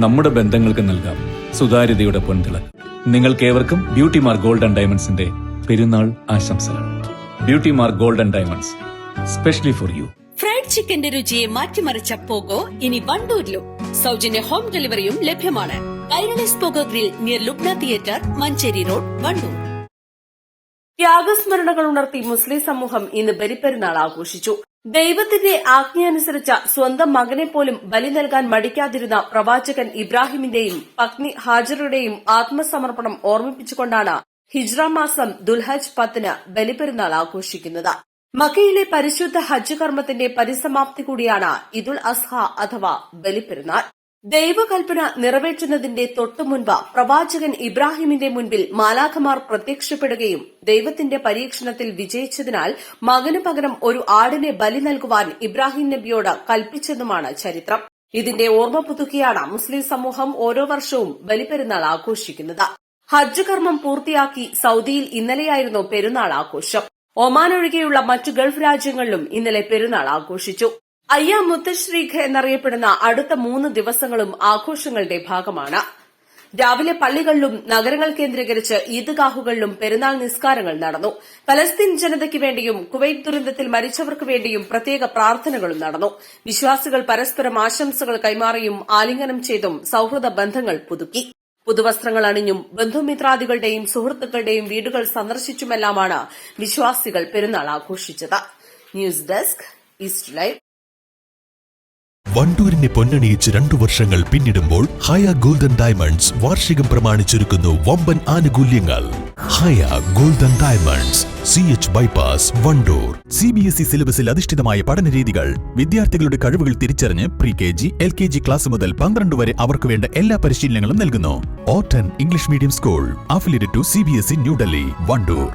നമ്മുടെ ബന്ധങ്ങൾക്ക് നൽകാം സുതാര്യതയുടെ പൊൻതിളക്കം. നിങ്ങൾക്കേവർക്കും ബ്യൂട്ടി മാർക്ക് ഗോൾഡ് ആൻഡ് ഡയമണ്ട്സിന്റെ പെരുന്നാൾ ആശംസകൾ. Beauty mark gold and diamonds, specially for you. Fried ചിക്കന്റെ രുചിയെ മാറ്റിമറിച്ച പോഗോ ഇനി വണ്ടൂരിലും. സൗജന്യ ഹോം ഡെലിവറിയും ലഭ്യമാണ്. Kairali's pogo grill near Lubna theatre, Manjeri road, Wandoor. ത്യാഗസ്മരണകൾ ഉണർത്തി മുസ്ലിം സമൂഹം ഇന്ന് ബലിപ്പെരുന്നാൾ ആഘോഷിച്ചു. ദൈവത്തിന്റെ ആജ്ഞയനുസരിച്ച സ്വന്തം മകനെ പോലും ബലി നൽകാൻ മടിക്കാതിരുന്ന പ്രവാചകൻ ഇബ്രാഹിമിന്റെയും പത്നി ഹാജറുടെയും ആത്മസമർപ്പണം ഓർമ്മിപ്പിച്ചുകൊണ്ടാണ് ഹിജ്റ മാസം ദുൽഹജ് 10 ബലിപ്പെരുന്നാൾ ആഘോഷിക്കുന്നത്. മക്കയിലെ പരിശുദ്ധ ഹജ്ജ് കർമ്മത്തിന്റെ പരിസമാപ്തി കൂടിയാണ് ഇദുൽ അസ്ഹ അഥവാ ബലിപ്പെരുന്നാൾ. ദൈവകൽപ്പന നിറവേറ്റുന്നതിന്റെ തൊട്ടുമുൻപ് പ്രവാചകൻ ഇബ്രാഹിമിന്റെ മുൻപിൽ മാലാഖമാർ പ്രത്യക്ഷപ്പെടുകയും ദൈവത്തിന്റെ പരീക്ഷണത്തിൽ വിജയിച്ചതിനാൽ മകനു പകരം ഒരു ആടിനെ ബലി നൽകുവാൻ ഇബ്രാഹിം നബിയോട് കൽപ്പിച്ചെന്നുമാണ് ചരിത്രം. ഇതിന്റെ ഓർമ്മ പുതുക്കിയാണ് മുസ്ലിം സമൂഹം ഓരോ വർഷവും ബലിപ്പെരുന്നാൾ ആഘോഷിക്കുന്നത്. ഹജ്ജ് കർമ്മം പൂർത്തിയാക്കി സൌദിയിൽ ഇന്നലെയായിരുന്നു പെരുന്നാൾ ആഘോഷം. ഒമാൻ ഒഴികെയുള്ള മറ്റു ഗൾഫ് രാജ്യങ്ങളിലും ഇന്നലെ പെരുന്നാൾ ആഘോഷിച്ചു. അയ്യാം മുത്തശ്രീഖ് എന്നറിയപ്പെടുന്ന അടുത്ത 3 ദിവസങ്ങളും ആഘോഷങ്ങളുടെ ഭാഗമാണ്. രാവിലെ പള്ളികളിലും നഗരങ്ങൾ കേന്ദ്രീകരിച്ച് ഈദ്ഗാഹുകളിലും പെരുന്നാൾ നിസ്കാരങ്ങൾ നടന്നു. പലസ്തീൻ ജനതയ്ക്ക് വേണ്ടിയും കുവൈറ്റ് ദുരന്തത്തിൽ മരിച്ചവർക്ക് വേണ്ടിയും പ്രത്യേക പ്രാർത്ഥനകളും നടന്നു. വിശ്വാസികൾ പരസ്പരം ആശംസകൾ കൈമാറിയും ആലിംഗനം ചെയ്തും സൌഹൃദ ബന്ധങ്ങൾ പുതുക്കി. പുതുവസ്ത്രങ്ങൾ അണിഞ്ഞും ബന്ധുമിത്രാദികളുടെയും സുഹൃത്തുക്കളുടെയും വീടുകൾ സന്ദർശിച്ചുമെല്ലാമാണ് വിശ്വാസികൾ പെരുന്നാൾ ആഘോഷിച്ചത്. News desk, east live. വണ്ടൂരിനെ പൊന്നണിയിച്ച് 2 വർഷങ്ങൾ പിന്നിടുമ്പോൾ ഹയ ഗോൾഡൻ ഡയമണ്ട്സ് വാർഷികം പ്രമാണിച്ചൊരുക്കുന്നു വമ്പൻ ആനുകൂല്യങ്ങൾ. Haya golden diamonds, CH bypass, Wandoor. CBSE സിലബസിൽ അധിഷ്ഠിതമായ പഠനരീതികൾ. വിദ്യാർത്ഥികളുടെ കഴിവുകൾ തിരിച്ചറിഞ്ഞ് pre-KG, LKG ക്ലാസ് മുതൽ 12 വരെ അവർക്ക് വേണ്ട എല്ലാ പരിശീലനങ്ങളും നൽകുന്നു. ഓട്ടൻ English medium school, affiliated to CBSE New Delhi, Wandoor.